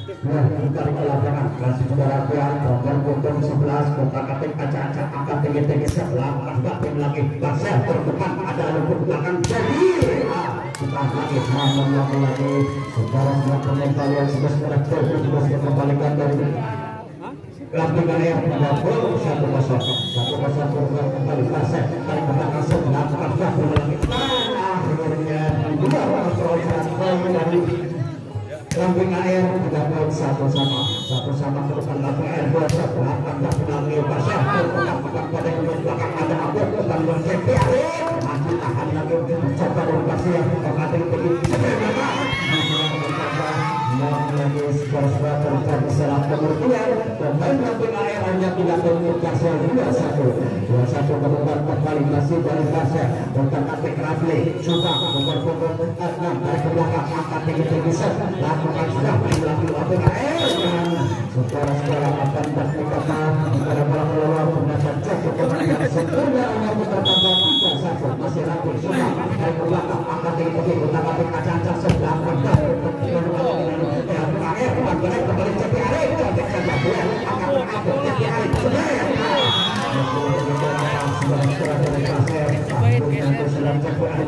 Ditarik ke lapangan, kasih saudara Pian, nomor punggung 11, kotak-katik kaca-kaca, angkat tinggi-tinggi sebelah, angkat lagi, Basel terdepan, ada luput belakang, jadi kita lagi, saudara pemain kalian sudah berhasil, sudah kembalikan dari Lampingan yang gol 1-0 kembali Basel, tarik ke belakang sebelah, angkat lagi, akhirnya dua orang dari Lamping air tidak poin satu sama ke depan Lamping air 2-1 akan dapat lagi Basel bukan pada belakang ada Abu bukan bersepi masih tahan lagi mencoba dari Basel yang kembali begitu lagi skor-skor terjadi selang kemudian pemain Lamping air hanya tidak untuk Basel 2-1 kemudian kembali masih dari Basel bukan Atik Rafli coba nomor punggung 6 dari belakang angkat tinggi-tinggi lakukan sudah Lamping air saudara-saudara akan berkata kepada para pelawak pendapat cukup kemenangan sempurna yang bertambah 3-1 masih Lamping sudah dari belakang angkat tinggi-tinggi utama kaca-kaca sebelah air kembali cepi air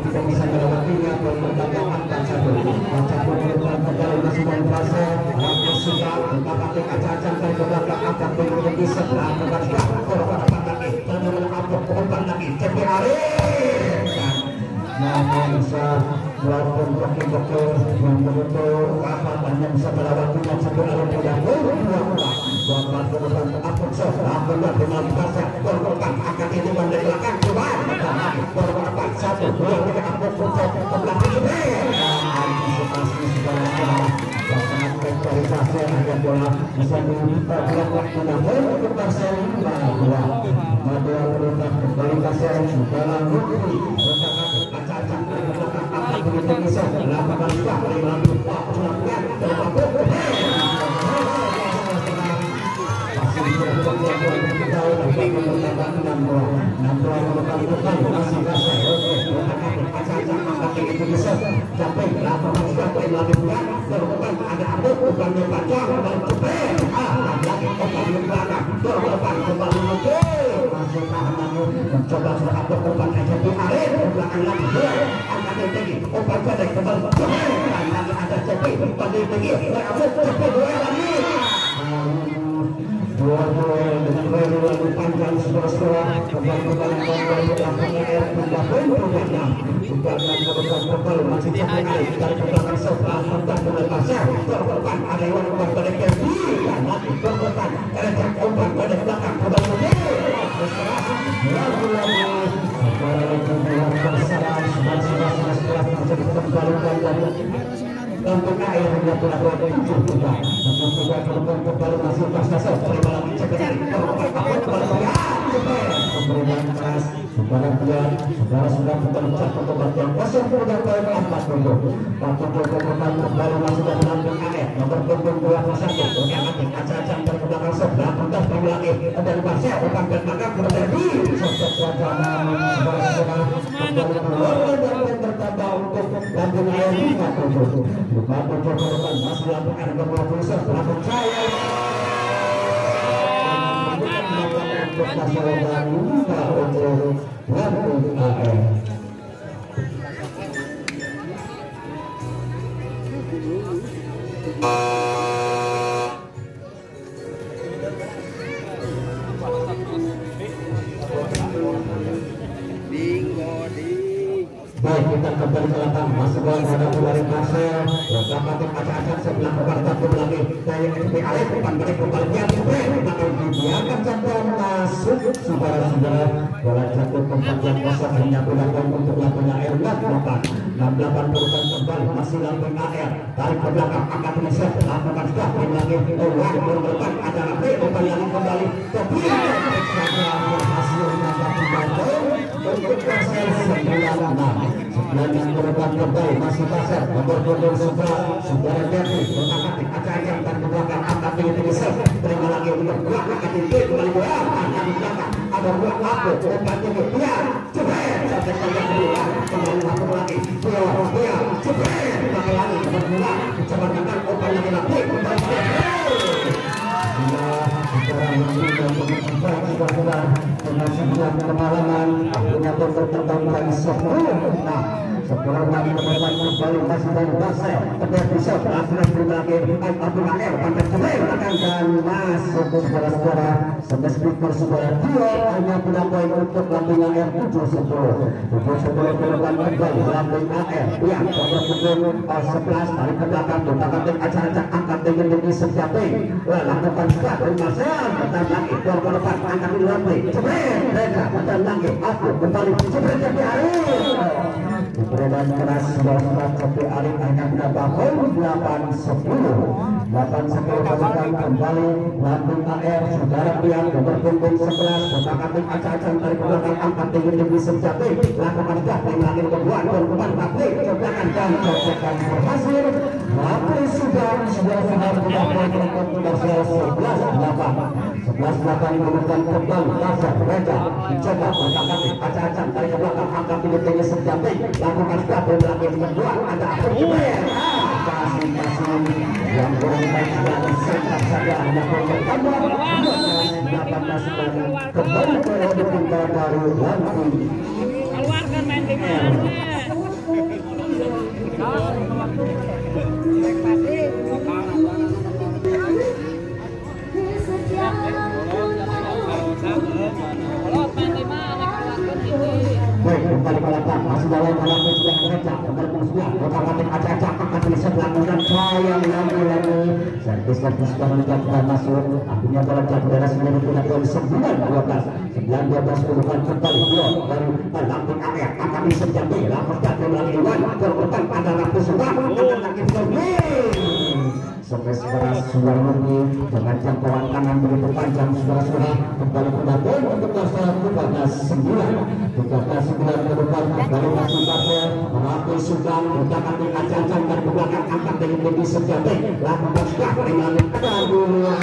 tidak bisa melewatinya perdagangan masih dari fase sudah mendapati kaca-kaca dari belakang angkat tinggi sebelah korban lagi cepi air namun bisa melakukan bokeh-bokeh yang betul apa banyak bisa melewatinya sampai lalu tidak buat korban apun alhamdulillah dengan pasar korban akan ini dari belakang coba korban 1-2 apun ke belakang ini antisipasi segala sangat baik dari pasar agar bola bisa dilakukan namun untuk pasar Madura berubah dari pasar sudah langsung kaca-kaca begitu bisa lakukan juga melalui pelatihan mencoba sudah apa korban aja di area belakang lagi angkat tinggi korban pada kembali lagi ada cepi pada tinggi cepi dua lagi dua dengan lalu panjang setelah kembali lapangan air pindah poin perubahan juga dengan kembali masih cepi air dari belakang sebelah hendak melepasnya korban ada yang korban pada kiri dan lagi korban ada korban pada belakang kembali lagi-lagi setelah menjadi kembalikan dari Lamping air hingga pula tujuh juga kembali masih pas-pasan terima lagi cepat pemberian keras saudara sudah mempercak untuk bagian kosong sudah poin 40 kembali masih dari Lamping air nomor punggung 21 yang acak-acak dari belakang sebelah pentas lagi dari Basel bukan belakang terjadi sosok wajah saudara-saudara kembali keluar dan bertambah untuk Lamping air 50 masih Lamping air nomor 21 Lamping saya untuk masalah baru untuk Lamping air baik kita kembali ke lapangan masuk bola ada dari Basel dapat acak-acak sebelah kebarta lagi dari SPAL depan balik kembali bakal dibiarkan jatuh masuk saudara-saudara bola jatuh tempat yang kosong hanya gunakan untuk Lamping air 68 perubahan kembali masih Lamping air tarik ke belakang angkat Indonesia lakukan sudah lagi depan ada Rafi depan lagi kembali tapi hasil dapat dibantu untuk Basel 96 yang berubah kembali masih Basel nomor 21 saudara Devi menangkap acak-acak dan ke belakang angkat tinggi terima lagi untuk belakang tinggi kembali bola angkat di belakang ada dua aku umpan tinggi dia cepet sampai kembali kedua kembali satu lagi dia cepet kembali lagi kembali bola coba umpan lagi kembali sudah dengan sebuah kemalangan akhirnya bertentang 10. Nah, 10 lagi mendapat kembali masih dari Basel terlihat bisa akhirnya berlagi Abdul Air pantai kembali dan masuk saudara-saudara 11 speaker saudara 2 hanya punya poin untuk Lambung AR 7-10 ke depan kembali Lambung AR yang pukul 11 dari ke belakang berbakat acara angkat dengan tinggi sejati lakukan start dari Marcel dan lagi ke depan angkat di Lambung mereka dan lagi aku kembali seperti hari peredaran keras sudah sampai Arif hanya menambah poin 8-10 kembali Lambung AR saudara pihak nomor punggung 11 berbakat acak-acak dari belakang angkat tinggi sejati lakukan start dengan lagi kedua dan kembali balik ke belakang dan cocokan berhasil tapi sudah punya poin untuk Marcel 11-8 menemukan kembali Marcel Reja mencoba berbakat acak-acak dari belakang angkat tinggi sejati lakukan start dan lagi kedua ada kasih yang kurang baik dan sekat saja hanya bertambah 18 kembali periode pintar baru Lampung keluarkan main di mana baik kembali ke lapangan masih dalam Lampung sudah mengejar kembali sudah berbakat acak-acak akan disebelah dan sayang lagi servis sudah menjatuhkan masuk akhirnya dalam jatuh darah sendiri punya poin 9-12 bukan kembali blok dari Lampung AR akan disenjati lakukan jatuh lagi Iwan berdepan pada Lampung sudah akan lagi sampai sekarang sudah lebih dengan jangkauan kanan begitu panjang sudah kembali pada poin untuk masalah 13-9 ke depan kembali masih Basel Ratu sudah mendapat acak-acak dan belakang angkat dengan tinggi sejati lakukan start dengan luar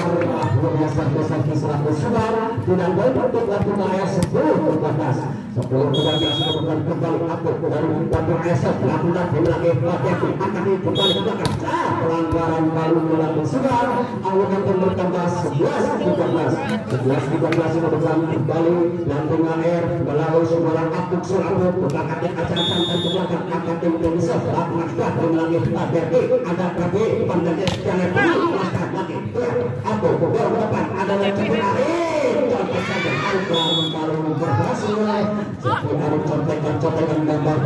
biasa besar kisah sudah tidak baik untuk Lampung AR 10-13 kemudian kembali aku dari Lampung AR lakukan lagi hati-hati angkat kembali ke belakang pelanggaran baru melakukan sudah awalan bertambah 11-13 ke depan kembali Lampung AR melalui sebuah apuk surabut berbakat acak-acak dan belakang angkat tinggi lakukan start lagi hati-hati ada KB pandangnya jalan lagi aku baru depan ada lagi contoh saja baru berhasil seperti contekan gambar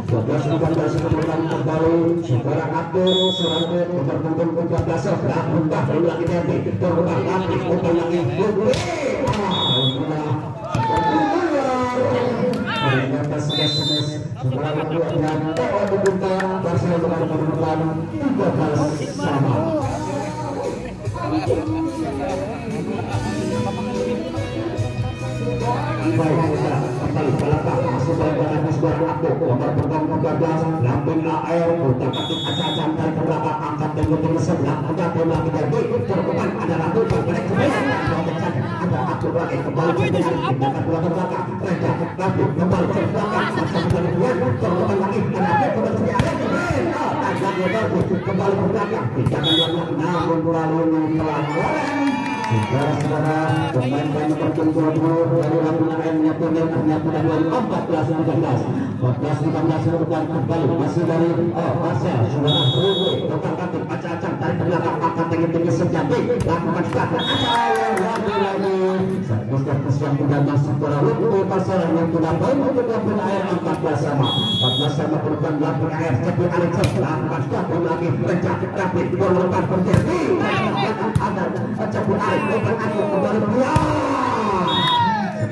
12-13 kemudian kembali saudara Abdul Surabut nomor punggung 13 lakukan lagi nanti terbang lagi bukan lagi ternyata sudah setelah kedua tewa dibuka Barcelona dengan kedudukan 13 sama. Baik, kembali belakang masuk dalam sebuah waktu nomor punggung 13 Lampung AR berdapat acak-acak dari belakang angkat tinggi sebelah angkat lagi dari terdepan ada Ratu balik ada Abdul lagi kembali ke belakang Reja Ratu kembali ke belakang masuk dari dua terdepan lagi ada kembali ke belakang tidak ada namun melalui pelanggaran saudara-saudara pemain berkumpul dari Lampung AR menyatukan 14-13 kembali masih dari Marcel saudara Ruwe berkaki acak-acak dari belakang angkat tinggi sejati lakukan start lagi servis yang tidak masuk bola Ruwe Marcel yang tidak baik untuk Lampung AR 14 sama berupan Lampung AR jadi Alex lakukan start lagi rencana tapi bola terjadi ada cepu bukan aku kembali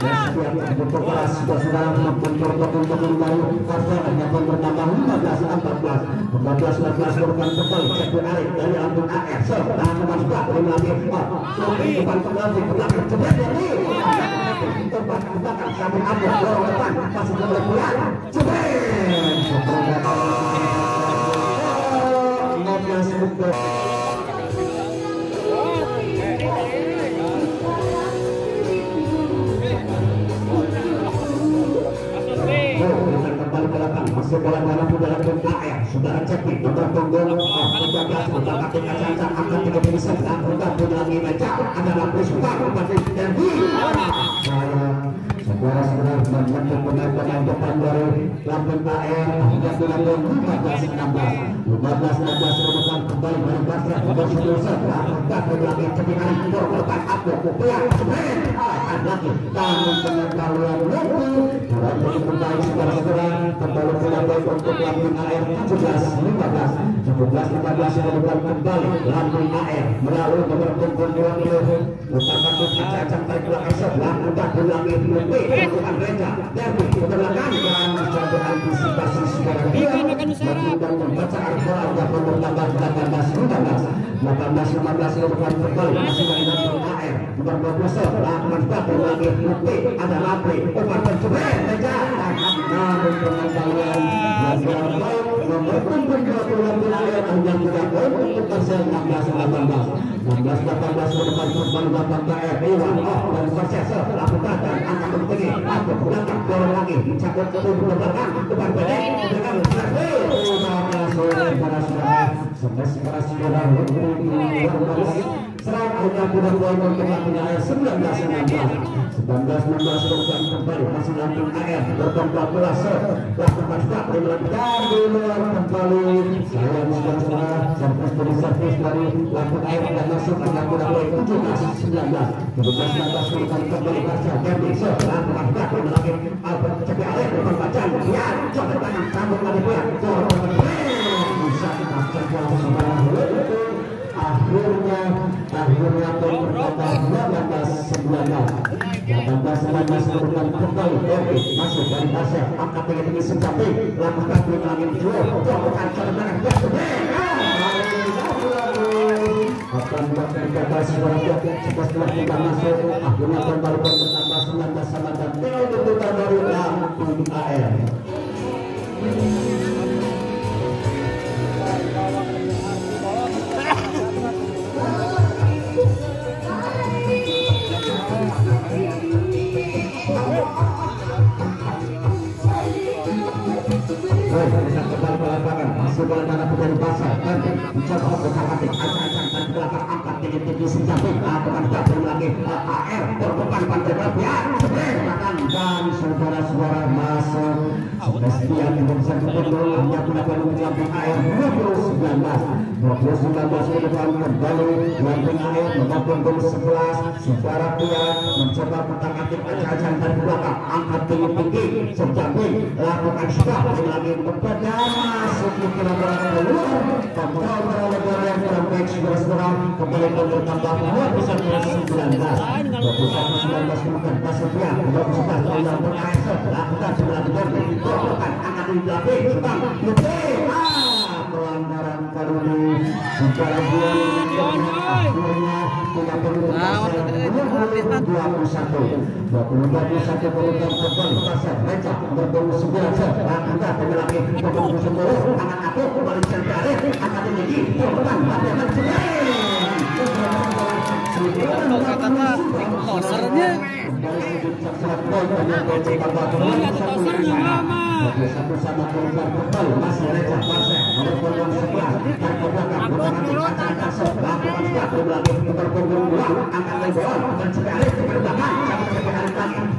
setiap untuk keras sudah membentur kembali Marcel hanya bertambah 15-14 bukan kembali cepu Arif dari Lampung AR lakukan start lagi depan kembali belakang cepat ini tempat belakang sampai Abdul dorong depan masih kembali pulang cepat 15 masuk bola dalam dalam AR saudara Cepi nomor punggung 13 berbakat angkat kaca angkat tiga bisa angkat lagi baca adalah Prisma Bupati dan di saudara-saudara membentuk pemain-pemain depan dari Lampung AR hingga ke Lampung 15-16 merupakan kembali dari Basra berseluruh angkat lagi cepingan depan aku kupiah kemarin lagi namun pengetahuan waktu dan kembali saudara-saudara kembali ke Lampung untuk Lampung AR 17-15 merupakan kembali Lampung AR melalui nomor punggung 20 merupakan acak-acak tarik belakang sebelah udah lagi bukan Reja Derby kebelakang dan mencoba antisipasi sekarang dia dan membaca Al-Quran yang bertambah 18-15 bukan kembali masih dari Lampung AR nomor 20 lakukan satu lagi bukti ada Lapri umar pencobaan Reja namun pengetahuan yang dilakukan nomor punggung 20 Lampung AR yang tidak poin untuk persen 16-18 merupakan kembali Lampung AR Iwan dan proses lakukan dan angkat tinggi aku belakang dorong lagi mencabut ke belakang depan pendek belakang serang hanya kurang poin untuk Lampung AR 19-16 kembali masih Lampung AR bertambah kelas lakukan start dari luar kembali sayang saudara servis dari servis dari Lampung AR dan masuk hanya kurang poin 17-19 kembali Barca Derby lakukan start lagi Albert cepat alih berbacaan ya coba tangan sambung lagi dia bisa terjadi akhirnya berkata 18-19 bukan kembali Derby masuk dari Barca angkat tinggi sejati lakukan lagi jual bukan cerdas akan berkata sebenarnya setelah kita masuk akhirnya kembali bertambah 19 sama dan kita dari Lampung AR kembali ke lapangan masuk bola tanah dari Barca dan mencoba berhati-hati acak-acak dan belakang angkat tinggi senjata lakukan double lagi AR terdepan pantai ya belakang dan saudara-saudara masuk sekian tidak bisa dipenuhi hanya gunakan Lampung AR 20-19 kembali Lampung AR membangun gol 11 saudara dia mencoba bertangkap acak-acak dan belakang angkat tinggi senjata lakukan stop lagi kepada masuk ke lapangan keluar kontrol oleh yang terbaik saudara kembali bertambah 21-19 bukan Basufia 21 Lampung AR lakukan sebelah Derby lakukan angkat di belakang sedang pelanggaran kali ini secara dua akhirnya tidak perlu 21 pelukan kembali pasar Reja berbau 9 lakukan lagi berbau 10 anak aku kembali cari akan tinggi korban bagian tosernya satu sama korban kembali masih Reja pasar berbau 11 dan belakang lakukan satu lagi berbau 2 akan lebar dan sekali ke belakang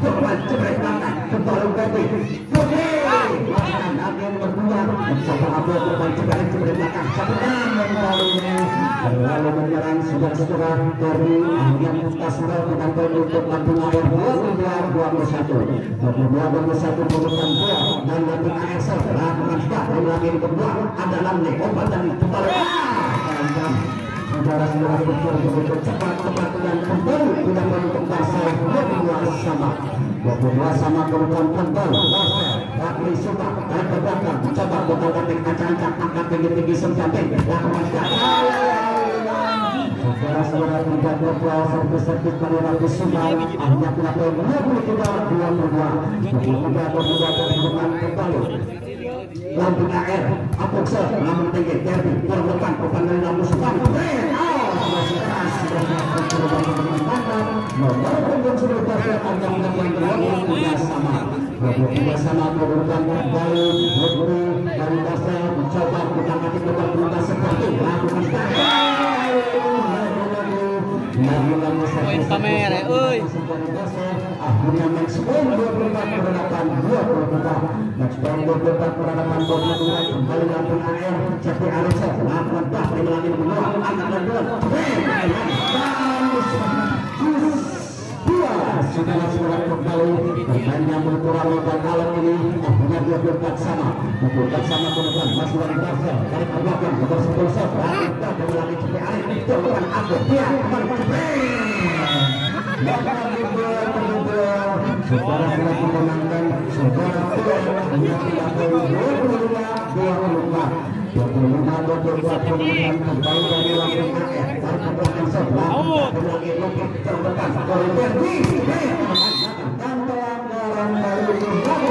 korban cepat kembali Derby agen berdua mencoba upload korban cepat belakang lalu menyerang saudara-saudara dari Ahmad Tasra dengan poin untuk Lampung AR 22-21 bukan bola dan Lampung AR lakukan start lagi kedua ada Lamle obat dan kembali saudara-saudara betul cepat dan kembali tidak untuk Barca 22 sama korban kembali Barca Rakli Suka dan ke belakang mencoba botak-botak acak-acak angkat tinggi senjata lakukan start saudara-saudara tidak berbual servis pada Rakli Suka hanya punya poin 23-22 kembali Lampung AR Apokse namun tinggi Derby terlepas bukan dari Lampung Suka masih keras nomor punggung sudah berkata sama 22 sama kedudukan kembali dari Barca mencoba menangkap keluar seperti lakukan start Poin kamera, euy. Akhirnya match point 24 perhadapan 22. Match point 24 perhadapan 22 kembali langsung AR Jati Arisa melakukan pas lagi menua anak dan sudah kembali pertandingan berkurang dan alam ini akhirnya dia sama teman-teman masih dari Barca dari belakang nomor 10 shot kita kembali Jati Arisa itu bukan aku dia saudara telah memenangkan saudara hanya 25 kemenangan kembali dari langsung AR dari belakang sebelah lagi lukis terdekat oleh Berdi dan pelanggaran dari lagi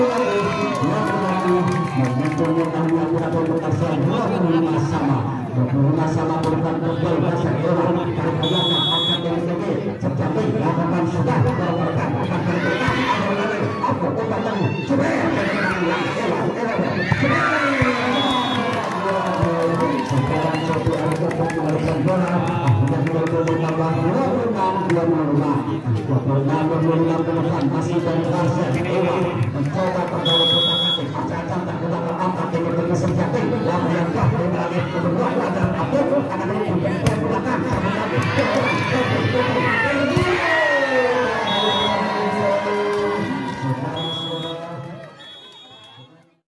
momentumnya hanya berapa persen 25 sama bukan berbeda bahasa Eropa dari belakang akan dari terjadi lakukan sudah berperkan akan berperkan apa obatnya coba sekarang satu untuk mengembalikan bola masih dari Barca mencoba pergaulan